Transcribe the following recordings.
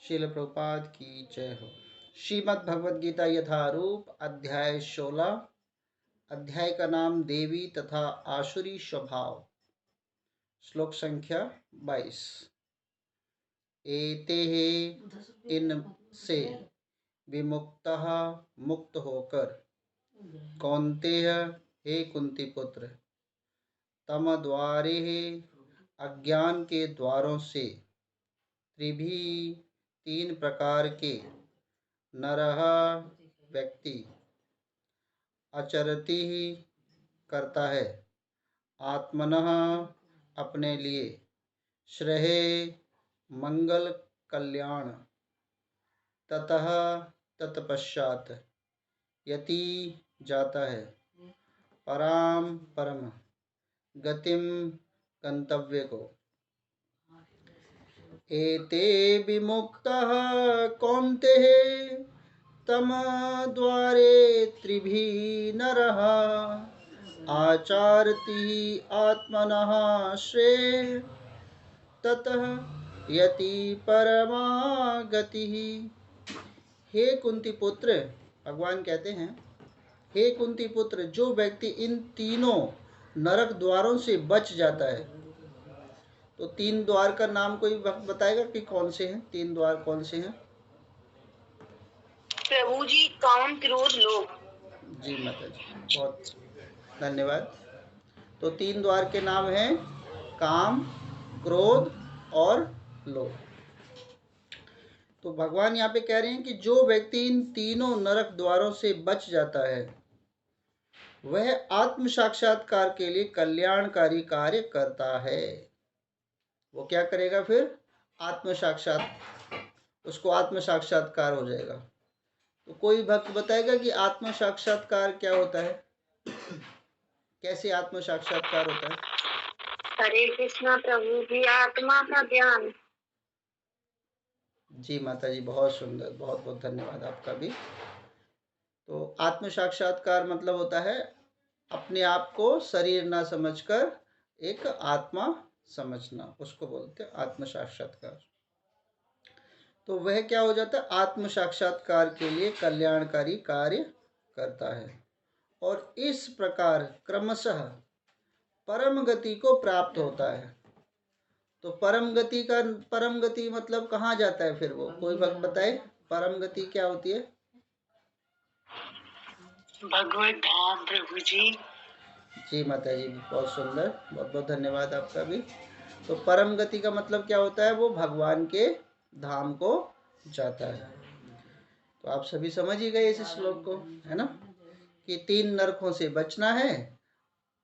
श्रील प्रभुपाद की जय हो। श्रीमद् भगवद गीता यथारूप अध्याय 16। अध्याय का नाम देवी तथा आसुरी स्वभाव। श्लोक संख्या 22। एते इनसे विमुक्तः मुक्त होकर कौन्तेय हे कुंती पुत्र तम द्वारे अज्ञान के द्वारों से त्रिभी तीन प्रकार के नरह व्यक्ति आचरती ही करता है आत्मनः अपने लिए श्रेय मंगल कल्याण ततः तत्पश्चात यति जाता है पराम परम गतिम गंतव्य को। एते विमुक्तः कौन्तेय तम द्वारे त्रिभिः नरः आचरति आत्मनः श्रेय ततः यति परमा गतिः। हे कुंती पुत्र, भगवान कहते हैं, हे कुंती पुत्र, जो व्यक्ति इन तीनों नरक द्वारों से बच जाता है, तो तीन द्वार का नाम कोई बताएगा कि कौन से हैं? तीन द्वार कौन से हैं? प्रभु जी, काम क्रोध लोभ। जी माता जी, बहुत धन्यवाद। तो तीन द्वार के नाम हैं काम, क्रोध और लोभ। तो भगवान यहाँ पे कह रहे हैं कि जो व्यक्ति इन तीनों नरक द्वारों से बच जाता है वह आत्म साक्षात्कार के लिए कल्याणकारी कार्य करता है। वो क्या करेगा फिर? आत्म साक्षात, उसको आत्म साक्षात्कार हो जाएगा। तो कोई भक्त बताएगा कि आत्म साक्षात्कार क्या होता है? कैसे आत्म साक्षात्कार होता है? हरे कृष्णा प्रभु जी, आत्मा का ज्ञान। जी माता जी, बहुत सुंदर, बहुत बहुत धन्यवाद आपका भी। तो आत्म साक्षात्कार मतलब होता है अपने आप को शरीर ना समझकर एक आत्मा समझना, उसको बोलते हैं आत्म साक्षात्कार। तो वह क्या हो जाता है? आत्म साक्षात्कार के लिए कल्याणकारी कार्य करता है और इस प्रकार क्रमशः परम गति को प्राप्त होता है। तो परम गति मतलब कहाँ जाता है फिर वो? कोई वक्त बताए परम गति क्या होती है? भगवत धाम प्रभु जी। जी माता जी, बहुत सुंदर, बहुत बहुत धन्यवाद आपका भी। तो परम गति का मतलब क्या होता है? वो भगवान के धाम को जाता है। तो आप सभी समझ ही गए इस श्लोक को, है ना, कि तीन नरकों से बचना है।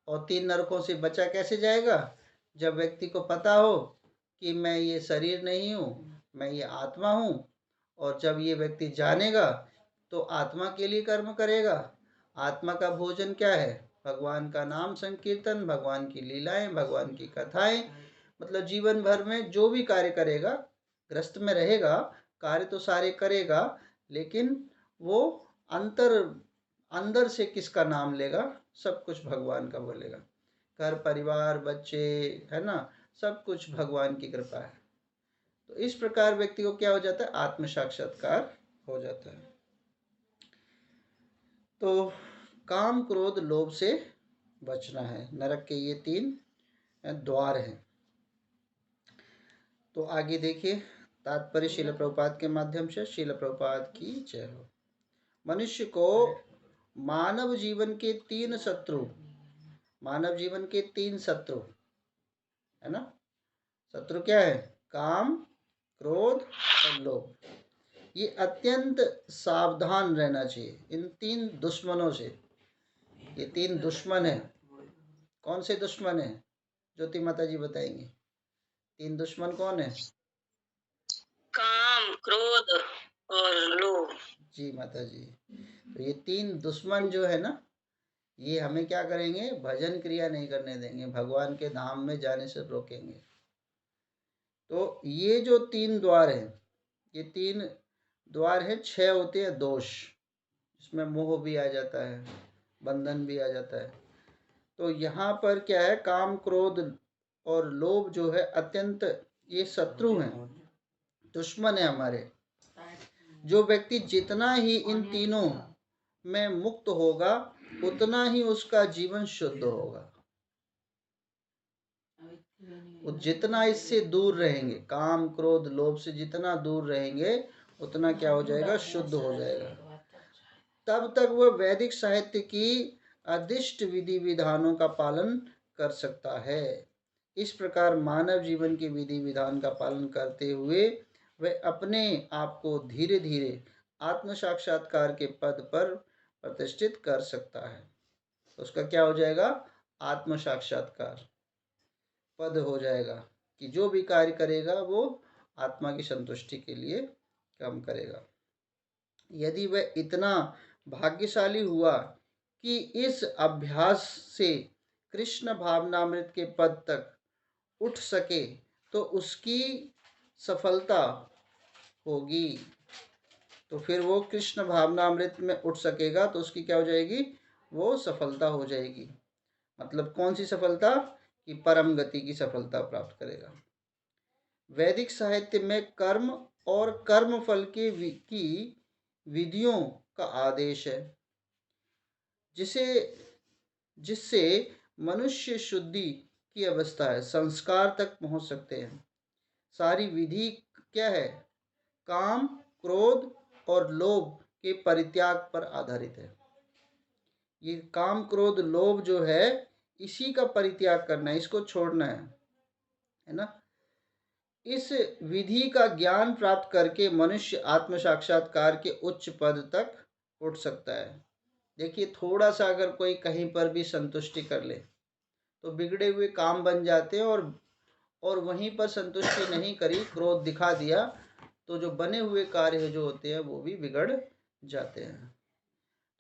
और तीन नरकों से बचा कैसे जाएगा? जब व्यक्ति को पता हो कि मैं ये शरीर नहीं हूँ, मैं ये आत्मा हूँ। और जब ये व्यक्ति जानेगा तो आत्मा के लिए कर्म करेगा। आत्मा का भोजन क्या है? भगवान का नाम संकीर्तन, भगवान की लीलाएं, भगवान की कथाएं। मतलब जीवन भर में जो भी कार्य करेगा, ग्रस्त में रहेगा, कार्य तो सारे करेगा, लेकिन वो अंदर से किसका नाम लेगा? सब कुछ भगवान का बोलेगा। घर परिवार बच्चे, है ना, सब कुछ भगवान की कृपा है। तो इस प्रकार व्यक्ति को क्या हो जाता है? आत्म साक्षात्कार हो जाता है। तो काम क्रोध लोभ से बचना है। नरक के ये तीन द्वार हैं। तो आगे देखिए, तात्पर्य श्रील प्रभुपाद के माध्यम से। श्रील प्रभुपाद की जय हो। मनुष्य को मानव जीवन के तीन शत्रु, मानव जीवन के तीन शत्रु, है ना, शत्रु क्या है? काम, क्रोध और लोभ। ये अत्यंत सावधान रहना चाहिए इन तीन दुश्मनों से। ये तीन दुश्मन है। कौन से दुश्मन है? ज्योति माता जी बताएंगे। तीन दुश्मन कौन है? काम, क्रोध और लोभ। जी माता जी, तो ये तीन दुश्मन जो है ना, ये हमें क्या करेंगे? भजन क्रिया नहीं करने देंगे, भगवान के धाम में जाने से रोकेंगे। तो ये जो तीन द्वार हैं, ये तीन द्वार है, 6 होते हैं दोष। इसमें मोह भी आ जाता है, बंधन भी आ जाता है। तो यहाँ पर क्या है? काम, क्रोध और लोभ जो है अत्यंत ये शत्रु हैं। दुश्मन है हमारे। जो व्यक्ति जितना ही इन तीनों में मुक्त होगा उतना ही उसका जीवन शुद्ध होगा। वो जितना इससे दूर रहेंगे, काम क्रोध लोभ से जितना दूर रहेंगे उतना क्या हो जाएगा, शुद्ध हो जाएगा। तब तक वह वैदिक साहित्य की अदिष्ट विधि विधानों का पालन कर सकता है। इस प्रकार मानव जीवन के विधि विधान का पालन करते हुए वह अपने आप को धीरे धीरे आत्म साक्षात्कार के पद पर प्रतिष्ठित कर सकता है। उसका क्या हो जाएगा, आत्म साक्षात्कार पद हो जाएगा कि जो भी कार्य करेगा वो आत्मा की संतुष्टि के लिए काम करेगा। यदि वह इतना भाग्यशाली हुआ कि इस अभ्यास से कृष्ण भावनामृत के पद तक उठ सके तो उसकी सफलता होगी। तो फिर वो कृष्ण भावनामृत में उठ सकेगा तो उसकी क्या हो जाएगी, वो सफलता हो जाएगी। मतलब कौन सी सफलता, कि परम गति की सफलता प्राप्त करेगा। वैदिक साहित्य में कर्म और कर्म फल की विधियों का आदेश है जिससे मनुष्य शुद्धि की अवस्था है, संस्कार तक पहुंच सकते हैं। सारी विधि क्या है, काम क्रोध और लोभ के परित्याग पर आधारित है। ये काम क्रोध लोभ जो है इसी का परित्याग करना है, इसको छोड़ना है ना। इस विधि का ज्ञान प्राप्त करके मनुष्य आत्म साक्षात्कार के उच्च पद तक उठ सकता है। देखिए थोड़ा सा अगर कोई कहीं पर भी संतुष्टि कर ले तो बिगड़े हुए काम बन जाते हैं, और वहीं पर संतुष्टि नहीं करी, क्रोध दिखा दिया, तो जो बने हुए कार्य जो होते हैं वो भी बिगड़ जाते हैं।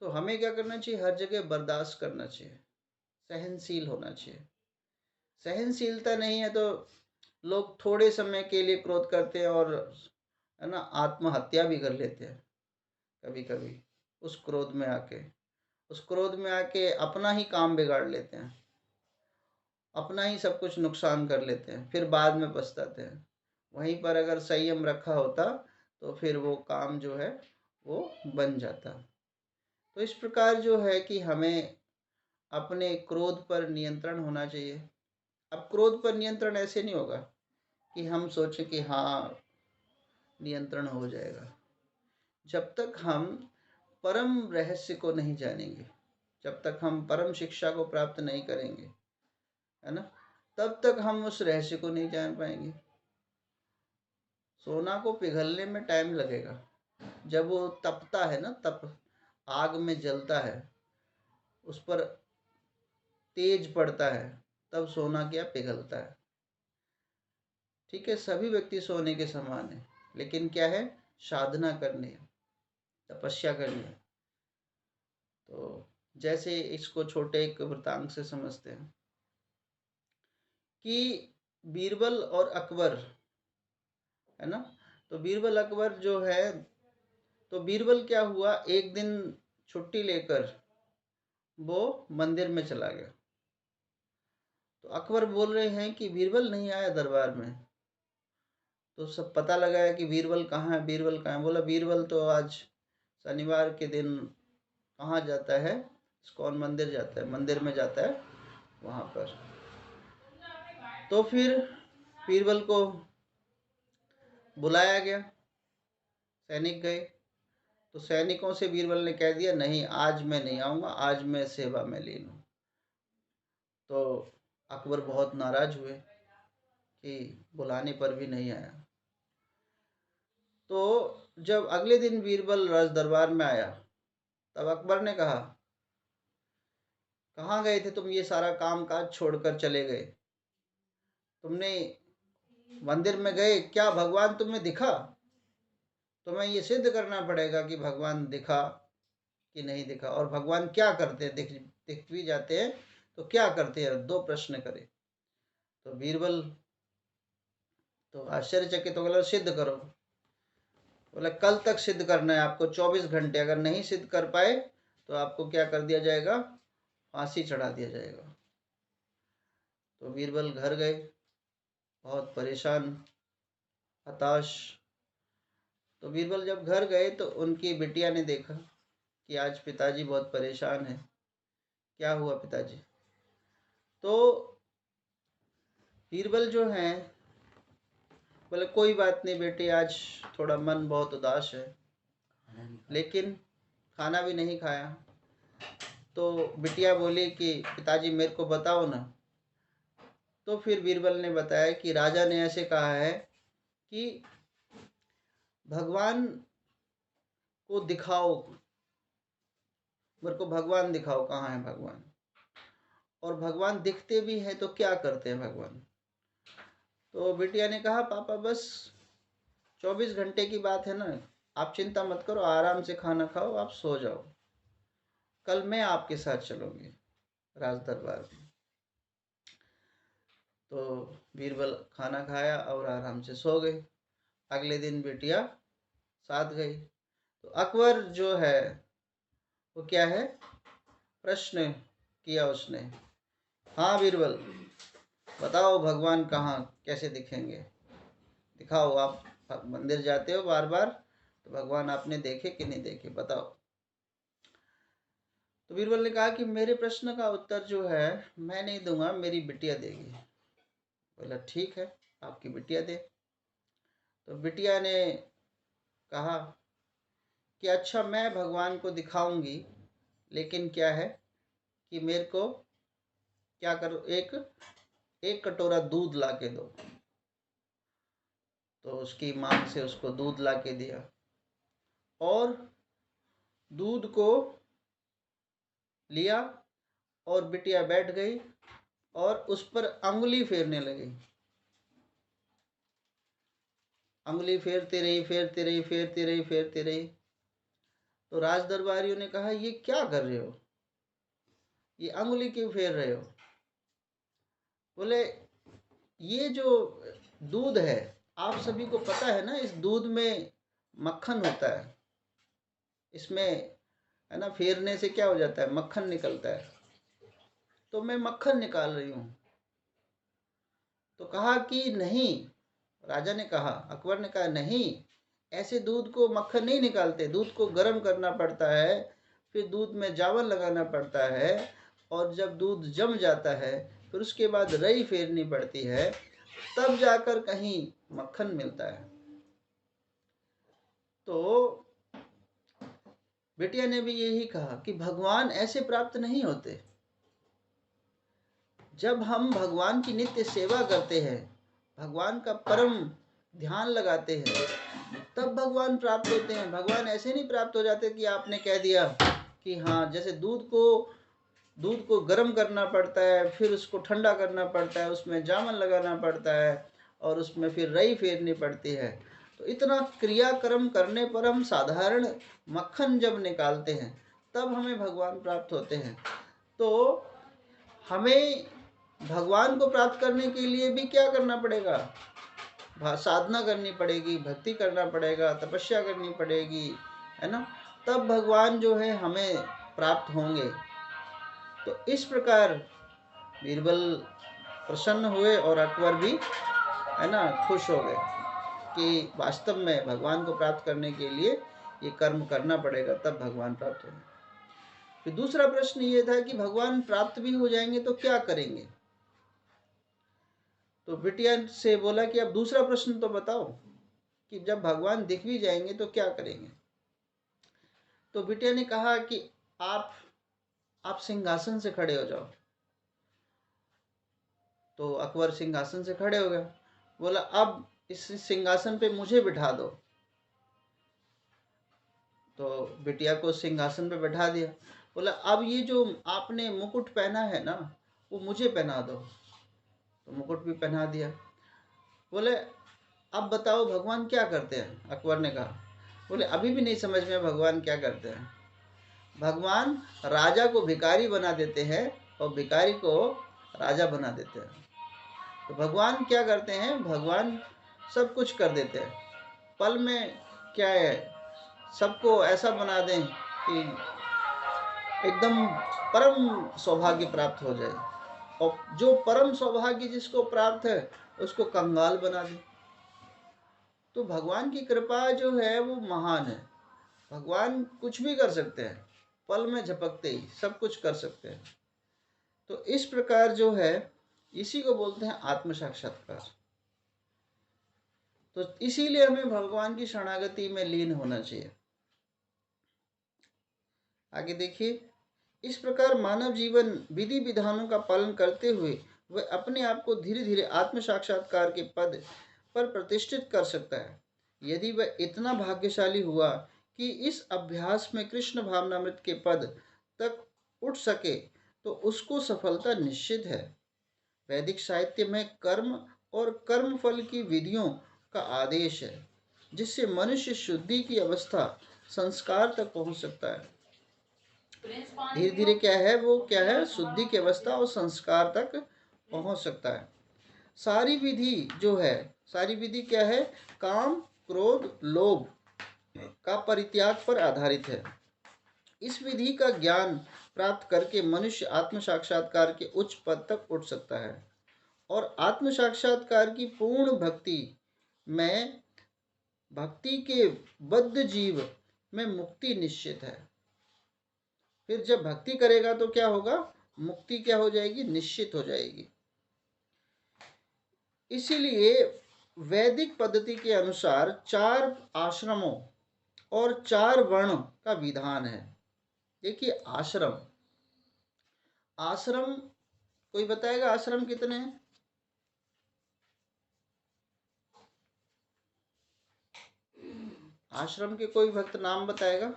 तो हमें क्या करना चाहिए, हर जगह बर्दाश्त करना चाहिए, सहनशील होना चाहिए। सहनशीलता नहीं है तो लोग थोड़े समय के लिए क्रोध करते हैं और है ना आत्महत्या भी कर लेते हैं कभी कभी। उस क्रोध में आके अपना ही काम बिगाड़ लेते हैं, अपना ही सब कुछ नुकसान कर लेते हैं, फिर बाद में पछताते हैं। वहीं पर अगर संयम रखा होता तो फिर वो काम जो है वो बन जाता। तो इस प्रकार जो है कि हमें अपने क्रोध पर नियंत्रण होना चाहिए। अब क्रोध पर नियंत्रण ऐसे नहीं होगा कि हम सोचें कि हाँ नियंत्रण हो जाएगा। जब तक हम परम रहस्य को नहीं जानेंगे, जब तक हम परम शिक्षा को प्राप्त नहीं करेंगे, है ना, तब तक हम उस रहस्य को नहीं जान पाएंगे। सोना को पिघलने में टाइम लगेगा, जब वो तपता है ना, तप आग में जलता है, उस पर तेज पड़ता है, तब सोना क्या पिघलता है। ठीक है, सभी व्यक्ति सोने के समान है, लेकिन क्या है, साधना करनी है, तपस्या करनी है। तो जैसे इसको छोटे एक वृतांत से समझते हैं कि बीरबल और अकबर, है ना, तो बीरबल अकबर जो है, तो बीरबल क्या हुआ, एक दिन छुट्टी लेकर वो मंदिर में चला गया। तो अकबर बोल रहे हैं कि बीरबल नहीं आया दरबार में। तो सब पता लगाया कि बीरबल कहाँ है, बीरबल कहाँ है। बोला बीरबल तो आज शनिवार के दिन कहाँ जाता है, इस्कॉन मंदिर जाता है, मंदिर में जाता है वहाँ पर। तो फिर बीरबल को बुलाया गया, सैनिक गए। तो सैनिकों से बीरबल ने कह दिया नहीं आज मैं नहीं आऊँगा, आज मैं सेवा में लीन हूँ। तो अकबर बहुत नाराज हुए कि बुलाने पर भी नहीं आया। तो जब अगले दिन बीरबल राज दरबार में आया तब अकबर ने कहा कहाँ गए थे तुम, ये सारा काम काज छोड़कर चले गए, तुमने मंदिर में गए, क्या भगवान तुम्हें दिखा? तुम्हें ये सिद्ध करना पड़ेगा कि भगवान दिखा कि नहीं दिखा, और भगवान क्या करते हैं, दिख भी जाते हैं तो क्या करते हैं, दो प्रश्न करे। तो बीरबल तो आश्चर्यचकित हो गया, सिद्ध करो। बोला कल तक सिद्ध करना है आपको, 24 घंटे, अगर नहीं सिद्ध कर पाए तो आपको क्या कर दिया जाएगा, फांसी चढ़ा दिया जाएगा। तो बीरबल घर गए, बहुत परेशान, हताश, तो बीरबल जब घर गए तो उनकी बिटिया ने देखा कि आज पिताजी बहुत परेशान हैं। क्या हुआ पिताजी? तो बीरबल जो हैं बोले कोई बात नहीं बेटी, आज थोड़ा मन बहुत उदास है, लेकिन खाना भी नहीं खाया। तो बिटिया बोली कि पिताजी मेरे को बताओ ना। तो फिर बीरबल ने बताया कि राजा ने ऐसे कहा है कि भगवान को दिखाओ, मेरे को भगवान दिखाओ, कहाँ है भगवान। और भगवान दिखते भी हैं तो क्या करते हैं भगवान? तो बिटिया ने कहा पापा बस 24 घंटे की बात है ना, आप चिंता मत करो, आराम से खाना खाओ, आप सो जाओ, कल मैं आपके साथ चलूंगी राज दरबार में। तो बीरबल खाना खाया और आराम से सो गई। अगले दिन बिटिया साथ गई। तो अकबर जो है वो क्या है, प्रश्न किया उसने, हाँ बीरबल बताओ भगवान कहाँ कैसे दिखेंगे, दिखाओ, आप मंदिर जाते हो बार बार, तो भगवान आपने देखे कि नहीं देखे, बताओ। तो बीरबल ने कहा कि मेरे प्रश्न का उत्तर जो है मैं नहीं दूंगा, मेरी बिटिया देगी। बोला ठीक है, आपकी बिटिया दे। तो बिटिया ने कहा कि अच्छा मैं भगवान को दिखाऊंगी, लेकिन क्या है कि मेरे को क्या करो, एक कटोरा दूध ला के दो। तो उसकी मांग से उसको दूध ला के दिया और दूध को लिया और बिटिया बैठ गई और उस पर अंगुली फेरने लगी। अंगुली फेरती रही, फेरती रही, फेरती रही, फेरती रही। तो राज दरबारियों ने कहा ये क्या कर रहे हो, ये अंगुली क्यों फेर रहे हो? बोले ये जो दूध है, आप सभी को पता है ना, इस दूध में मक्खन होता है, इसमें है ना, फेरने से क्या हो जाता है, मक्खन निकलता है, तो मैं मक्खन निकाल रही हूँ। तो कहा कि नहीं, राजा ने कहा, अकबर ने कहा नहीं, ऐसे दूध को मक्खन नहीं निकालते, दूध को गर्म करना पड़ता है, फिर दूध में जावन लगाना पड़ता है, और जब दूध जम जाता है फिर उसके बाद रई फेरनी पड़ती है, तब जाकर कहीं मक्खन मिलता है। तो बिटिया ने भी यही कहा कि भगवान ऐसे प्राप्त नहीं होते। जब हम भगवान की नित्य सेवा करते हैं, भगवान का परम ध्यान लगाते हैं, तब भगवान प्राप्त होते हैं। भगवान ऐसे नहीं प्राप्त हो जाते कि आपने कह दिया कि हाँ, जैसे दूध को गर्म करना पड़ता है, फिर उसको ठंडा करना पड़ता है, उसमें जामन लगाना पड़ता है और उसमें फिर रई फेरनी पड़ती है। तो इतना क्रियाक्रम करने पर हम साधारण मक्खन जब निकालते हैं तब हमें भगवान प्राप्त होते हैं। तो हमें भगवान को प्राप्त करने के लिए भी क्या करना पड़ेगा, साधना करनी पड़ेगी, भक्ति करना पड़ेगा, तपस्या करनी पड़ेगी, है ना, तब भगवान जो है हमें प्राप्त होंगे। तो इस प्रकार बीरबल प्रसन्न हुए और अकबर भी है ना खुश हो गए कि वास्तव में भगवान को प्राप्त करने के लिए ये कर्म करना पड़ेगा, तब भगवान प्राप्त होंगे। फिर दूसरा प्रश्न ये था कि भगवान प्राप्त भी हो जाएंगे तो क्या करेंगे? तो बिटिया से बोला कि अब दूसरा प्रश्न तो बताओ कि जब भगवान दिख भी जाएंगे तो क्या करेंगे? तो बिटिया ने कहा कि आप सिंहासन से खड़े हो जाओ। तो अकबर सिंहासन से खड़े हो गए। बोला अब इस सिंहासन पे मुझे बिठा दो। तो बिटिया को सिंहासन पे बैठा दिया। बोला अब ये जो आपने मुकुट पहना है ना, वो मुझे पहना दो। तो मुकुट भी पहना दिया। बोले अब बताओ भगवान क्या करते हैं? अकबर ने कहा। बोले अभी भी नहीं समझ में भगवान क्या करते हैं। भगवान राजा को भिखारी बना देते हैं और भिखारी को राजा बना देते हैं। तो भगवान क्या करते हैं, भगवान सब कुछ कर देते हैं। पल में क्या है, सबको ऐसा बना दें कि एकदम परम सौभाग्य प्राप्त हो जाए, और जो परम सौभाग्य जिसको प्राप्त है उसको कंगाल बना दें। तो भगवान की कृपा जो है वो महान है। भगवान कुछ भी कर सकते हैं, पल में झपकते ही सब कुछ कर सकते हैं। तो इस प्रकार जो है इसी को बोलते हैं आत्म साक्षात्कार। तो इसीलिए हमें भगवान की शरणागति में लीन होना चाहिए। आगे देखिए, इस प्रकार मानव जीवन विधि विधानों का पालन करते हुए वह अपने आप को धीरे धीरे आत्म साक्षात्कार के पद पर प्रतिष्ठित कर सकता है। यदि वह इतना भाग्यशाली हुआ कि इस अभ्यास में कृष्ण भावनामृत के पद तक उठ सके तो उसको सफलता निश्चित है। वैदिक साहित्य में कर्म और कर्म फल की विधियों का आदेश है, जिससे मनुष्य शुद्धि की अवस्था संस्कार तक पहुंच सकता है। धीरे धीरे क्या है, वो क्या है, शुद्धि की अवस्था और संस्कार तक पहुंच सकता है। सारी विधि जो है, सारी विधि क्या है, काम क्रोध लोभ का परित्याग पर आधारित है। इस विधि का ज्ञान प्राप्त करके मनुष्य आत्म साक्षात्कार के उच्च पद तक उठ सकता है और आत्म साक्षात्कार की पूर्ण भक्ति में भक्ति के बद्ध जीव में मुक्ति निश्चित है। फिर जब भक्ति करेगा तो क्या होगा, मुक्ति क्या हो जाएगी, निश्चित हो जाएगी। इसीलिए वैदिक पद्धति के अनुसार 4 आश्रमों और 4 वर्ण का विधान है। देखिए आश्रम, आश्रम कोई बताएगा आश्रम कितने हैं? आश्रम के कोई भक्त नाम बताएगा?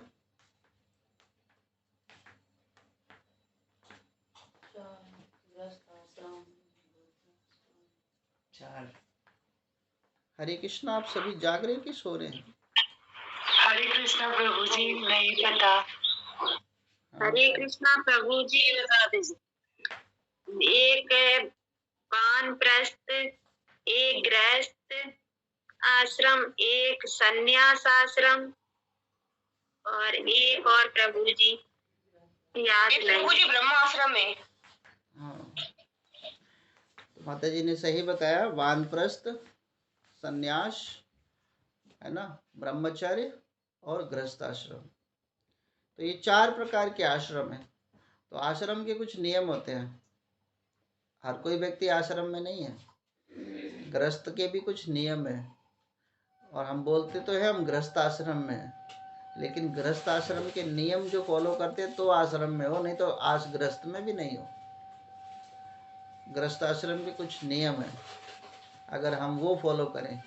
4। हरे कृष्णा, आप सभी जाग रहे हैं कि सो रहे हैं? हरे कृष्णा प्रभु जी, नहीं पता। हरे कृष्णा प्रभु जी, बता दीजिए। एक वानप्रस्थ, एक गृहस्थ आश्रम, एक संन्यास आश्रम और एक और प्रभु जी याद नहीं। प्रभु जी ब्रह्म आश्रम है। हाँ, तो माता जी ने सही बताया, वानप्रस्थ, संन्यास है ना, ब्रह्मचर्य और गृहस्थ आश्रम। तो ये 4 प्रकार के आश्रम हैं। तो आश्रम के कुछ नियम होते हैं। हर कोई व्यक्ति आश्रम में नहीं है। गृहस्थ के भी कुछ नियम है। और हम बोलते तो है हम गृहस्थ आश्रम में हैं, लेकिन गृहस्थ आश्रम के नियम जो फॉलो करते हैं तो आश्रम में हो, नहीं तो गृहस्थ में भी नहीं हो। गृहस्थ आश्रम के कुछ नियम है, अगर हम वो फॉलो करें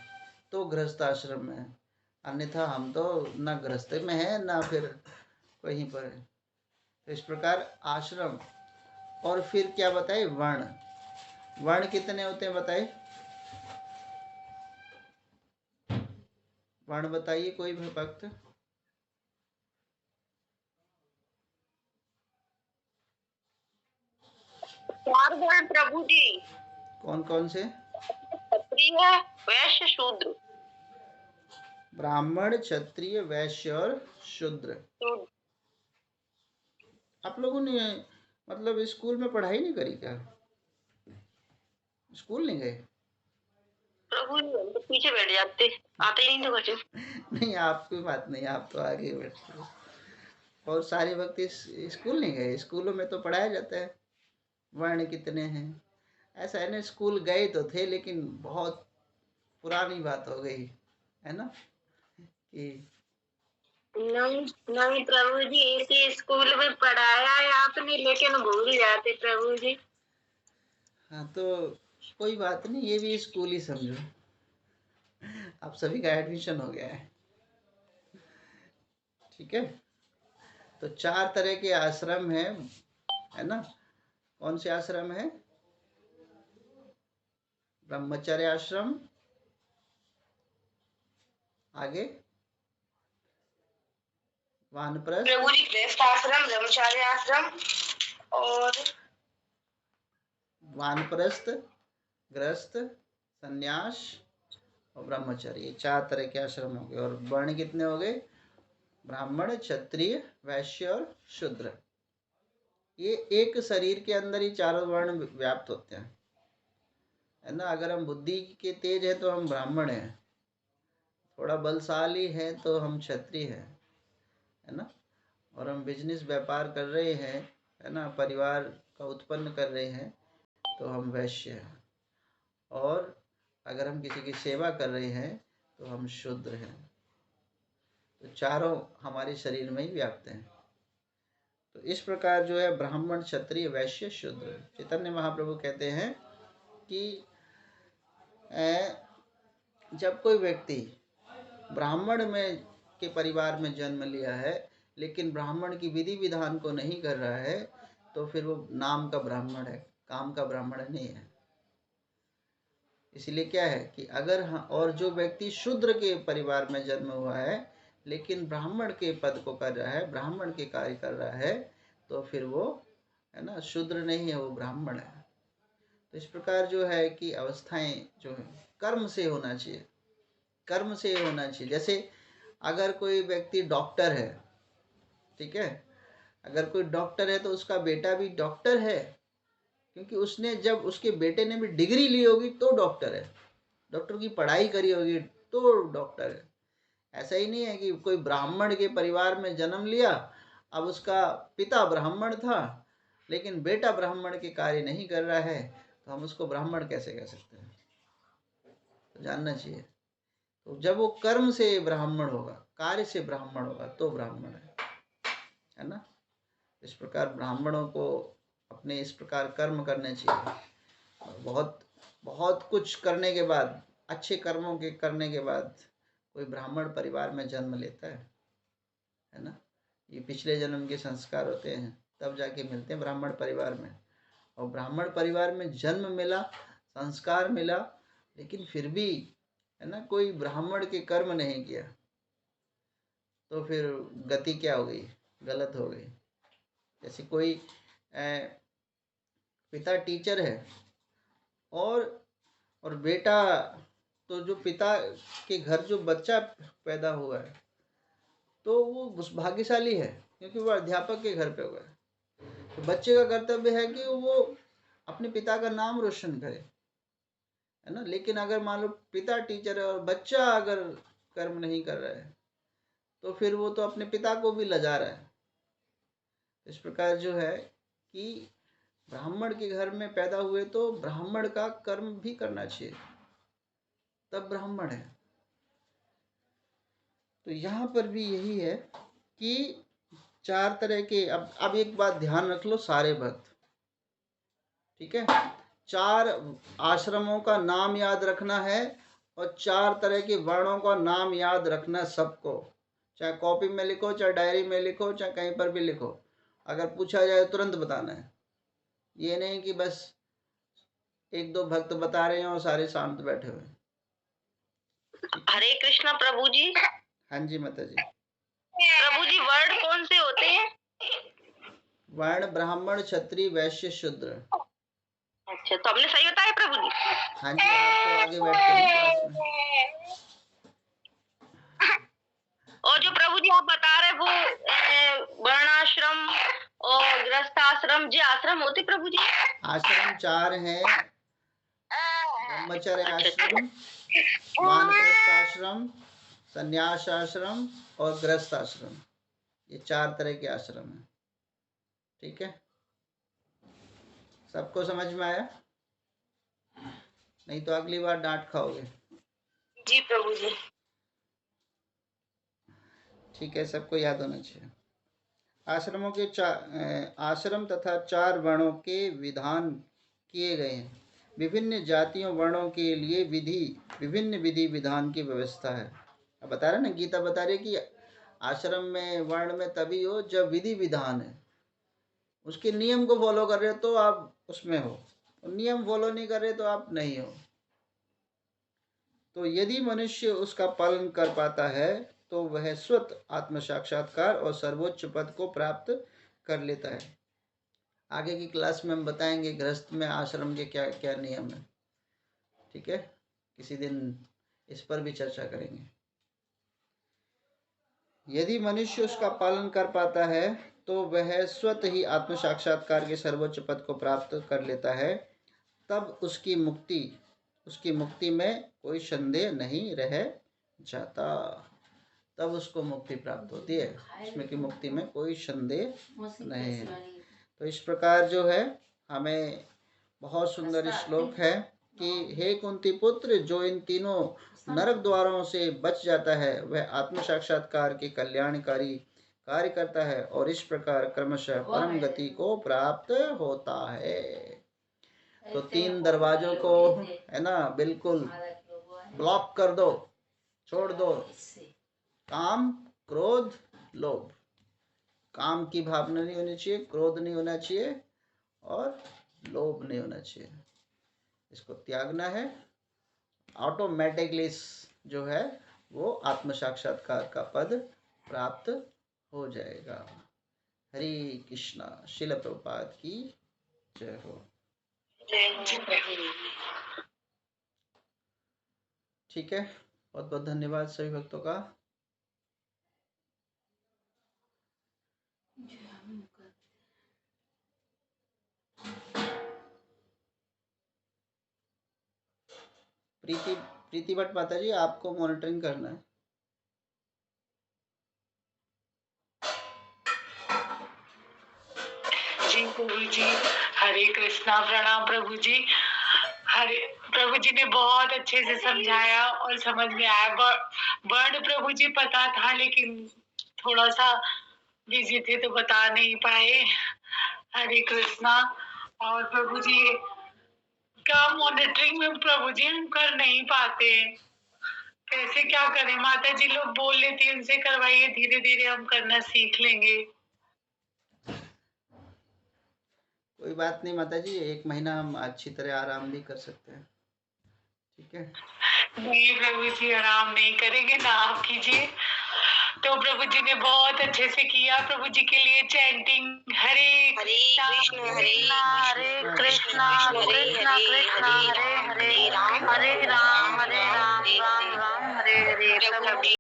तो गृहस्थ आश्रम में है, अन्यथा हम तो ना गृहस्थ में है ना फिर कहीं पर है। तो इस प्रकार आश्रम। और फिर क्या बताए, वर्ण। वर्ण कितने होते हैं बताइए, वर्ण बताइए कोई भी भक्त। 4 वर्ण प्रभु जी। कौन कौन से? क्षत्रिय वैश्य शूद्र। ब्राह्मण क्षत्रिय वैश्य और शूद्र। आप लोगों ने मतलब स्कूल में पढ़ाई नहीं करी क्या? स्कूल नहीं गए? प्रभु जी हम तो पीछे बैठ जाते, आते ही नहीं तो बच्चे। नहीं, आपकी बात नहीं, आप तो आगे बैठते हो। और सारे वक्त स्कूल नहीं गए? स्कूलों में तो पढ़ाया जाता है वर्ण कितने हैं। ऐसा है ना, स्कूल गए तो थे लेकिन बहुत पुरानी बात हो गई है ना कि नहीं नहीं प्रभु जी, इसी स्कूल में पढ़ाया है आपने, लेकिन भूल जाते प्रभु जी। हाँ, तो कोई बात नहीं, ये भी स्कूल ही समझो। आप सभी का एडमिशन हो गया है, ठीक है। तो 4 तरह के आश्रम है ना। कौन से आश्रम है? ब्रह्मचर्य आश्रम, आगे वानप्रस्थ, प्रभु जी गृहस्थ आश्रम, ब्रह्मचार्य आश्रम और वानप्रस्थ, गृहस्थ, संन्यास और ब्रह्मचर्य, ये 4 तरह के आश्रम हो गए। और वर्ण कितने हो गए? ब्राह्मण क्षत्रिय वैश्य और शूद्र। ये एक शरीर के अंदर ही 4 वर्ण व्याप्त होते हैं, है ना। अगर हम बुद्धि के तेज है तो हम ब्राह्मण हैं, थोड़ा बलशाली हैं तो हम क्षत्रिय हैं, है ना, और हम बिजनेस व्यापार कर रहे हैं, है ना, परिवार का उत्पन्न कर रहे हैं तो हम वैश्य हैं, और अगर हम किसी की सेवा कर रहे हैं तो हम शूद्र हैं। तो चारों हमारे शरीर में ही व्याप्त हैं। तो इस प्रकार जो है ब्राह्मण, क्षत्रिय, वैश्य, शूद्र। चैतन्य महाप्रभु कहते हैं कि जब कोई व्यक्ति ब्राह्मण में के परिवार में जन्म लिया है लेकिन ब्राह्मण की विधि विधान को नहीं कर रहा है तो फिर वो नाम का ब्राह्मण है, काम का ब्राह्मण नहीं है। इसलिए क्या है कि अगर और जो व्यक्ति शूद्र के परिवार में जन्म हुआ है लेकिन ब्राह्मण के पद को कर रहा है, ब्राह्मण के कार्य कर रहा है, तो फिर वो, है ना, शूद्र नहीं है, वो ब्राह्मण है। तो इस प्रकार जो है कि अवस्थाएं जो है कर्म से होना चाहिए, कर्म से होना चाहिए। जैसे अगर कोई व्यक्ति डॉक्टर है, ठीक है, अगर कोई डॉक्टर है तो उसका बेटा भी डॉक्टर है, क्योंकि उसने, जब उसके बेटे ने भी डिग्री ली होगी तो डॉक्टर है, डॉक्टर की पढ़ाई करी होगी तो डॉक्टर है। ऐसा ही नहीं है कि कोई ब्राह्मण के परिवार में जन्म लिया, अब उसका पिता ब्राह्मण था लेकिन बेटा ब्राह्मण के कार्य नहीं कर रहा है, तो हम उसको ब्राह्मण कैसे कह सकते हैं? तो जानना चाहिए। तो जब वो कर्म से ब्राह्मण होगा, कार्य से ब्राह्मण होगा तो ब्राह्मण है ना। इस प्रकार ब्राह्मणों को अपने इस प्रकार कर्म करने चाहिए, और बहुत बहुत कुछ करने के बाद, अच्छे कर्मों के करने के बाद कोई ब्राह्मण परिवार में जन्म लेता है ना। ये पिछले जन्म के संस्कार होते हैं, तब जाके मिलते हैं ब्राह्मण परिवार में। और ब्राह्मण परिवार में जन्म मिला, संस्कार मिला, लेकिन फिर भी, है ना, कोई ब्राह्मण के कर्म नहीं किया, तो फिर गति क्या हो गई? गलत हो गई। जैसे कोई पिता टीचर है और बेटा, तो जो पिता के घर जो बच्चा पैदा हुआ है तो वो भाग्यशाली है, क्योंकि वो अध्यापक के घर पे हुआ है। तो बच्चे का कर्तव्य है कि वो अपने पिता का नाम रोशन करे, है ना। लेकिन अगर मान लो पिता टीचर है और बच्चा अगर कर्म नहीं कर रहा है तो फिर वो तो अपने पिता को भी लजा रहा है। इस प्रकार जो है कि ब्राह्मण के घर में पैदा हुए तो ब्राह्मण का कर्म भी करना चाहिए, तब ब्राह्मण है। तो यहाँ पर भी यही है कि चार तरह के, अब एक बात ध्यान रख लो सारे भक्त, ठीक है, 4 आश्रमों का नाम याद रखना है और 4 तरह के वर्णों का नाम याद रखना सबको, चाहे कॉपी में लिखो, चाहे डायरी में लिखो, चाहे कहीं पर भी लिखो। अगर पूछा जाए तुरंत बताना है, ये नहीं कि बस 1-2 भक्त बता रहे हैं और सारे शांत बैठे हुए। हरे कृष्णा प्रभु जी। हाँ जी माता जी। प्रभु जी वर्ण कौन से होते हैं? वर्ण ब्राह्मण, क्षत्रिय, वैश्य, शूद्र। अच्छा, तो हमने सही बताया प्रभु जी? हाँ जी, आप तो आगे बैठते हैं क्लास में। और जो प्रभु जी आप बता रहे वो वर्णाश्रम और गृहस्थाश्रम, जी आश्रम होते प्रभु जी? आश्रम 4 हैं, ब्रह्मचर्य आश्रम, वानप्रस्थ आश्रम, संन्यास आश्रम और गृहस्थ आश्रम। ये 4 तरह के आश्रम हैं, ठीक है। सबको समझ में आया? नहीं तो अगली बार डांट खाओगे। जी प्रभु जी। ठीक है, सबको याद होना चाहिए। आश्रमों के आश्रम तथा 4 वर्णों के विधान किए गए हैं। विभिन्न जातियों वर्णों के लिए विभिन्न विधि विधान की व्यवस्था है। अब बता रहे ना, गीता बता रही है कि आश्रम में, वर्ण में तभी हो जब विधि विधान है, उसके नियम को फॉलो कर रहे हो तो आप उसमें हो, और नियम फॉलो नहीं कर रहे तो आप नहीं हो। तो यदि मनुष्य उसका पालन कर पाता है तो वह स्वतः आत्म साक्षात्कार और सर्वोच्च पद को प्राप्त कर लेता है। आगे की क्लास में हम बताएंगे गृहस्थ में आश्रम के क्या क्या नियम है, ठीक है, किसी दिन इस पर भी चर्चा करेंगे। यदि मनुष्य उसका पालन कर पाता है तो वह स्वतः ही आत्म साक्षात्कार के सर्वोच्च पद को प्राप्त कर लेता है, तब उसकी मुक्ति में कोई संदेह नहीं रह जाता, तब उसको मुक्ति प्राप्त होती है। इसमें कि मुक्ति में कोई संदेह नहीं है। तो इस प्रकार जो है हमें बहुत सुंदर श्लोक है कि हे कुंती पुत्र, जो इन तीनों नरक द्वारों से बच जाता है वह आत्म साक्षात्कार के कल्याणकारी कार्य करता है और इस प्रकार क्रमशः परम गति को प्राप्त होता है। तो 3 दरवाजों को है ना बिल्कुल ब्लॉक कर दो, छोड़ दो। काम, क्रोध, लोभ। काम की भावना नहीं होनी चाहिए, क्रोध नहीं होना चाहिए और लोभ नहीं होना चाहिए। इसको त्यागना है। ऑटोमेटिकली जो है वो आत्म साक्षात्कार का पद प्राप्त हो जाएगा। हरे कृष्णा। श्रील प्रभुपाद की जय हो। ठीक है, बहुत बहुत धन्यवाद सभी भक्तों का। प्रीति भट्ट माता जी, आपको मॉनिटरिंग करना है। जी प्रभु जी, हरे कृष्णा। प्रणाम प्रभु जी। हरे प्रभु जी ने बहुत अच्छे से समझाया और समझ में आया। वर्ड प्रभु जी पता था लेकिन थोड़ा सा बिजी थे तो बता नहीं पाए। हरे कृष्णा। और प्रभु जी का मॉनिटरिंग में प्रभु जी हम कर नहीं पाते, कैसे क्या करें? माता जी लोग बोल लेती है उनसे करवाइए, धीरे धीरे हम करना सीख लेंगे। कोई बात नहीं माता जी, 1 महीना हम अच्छी तरह आराम भी कर सकते हैं। ठीक है। नहीं प्रभु जी, आराम नहीं करेंगे ना, आप कीजिए। तो प्रभु जी ने बहुत अच्छे से किया। प्रभु जी के लिए चैंटिंग हरे कृष्णा हरे कृष्णा कृष्णा कृष्णा कृष्णा हरे हरे, हरे राम राम राम राम हरे हरे। प्रभु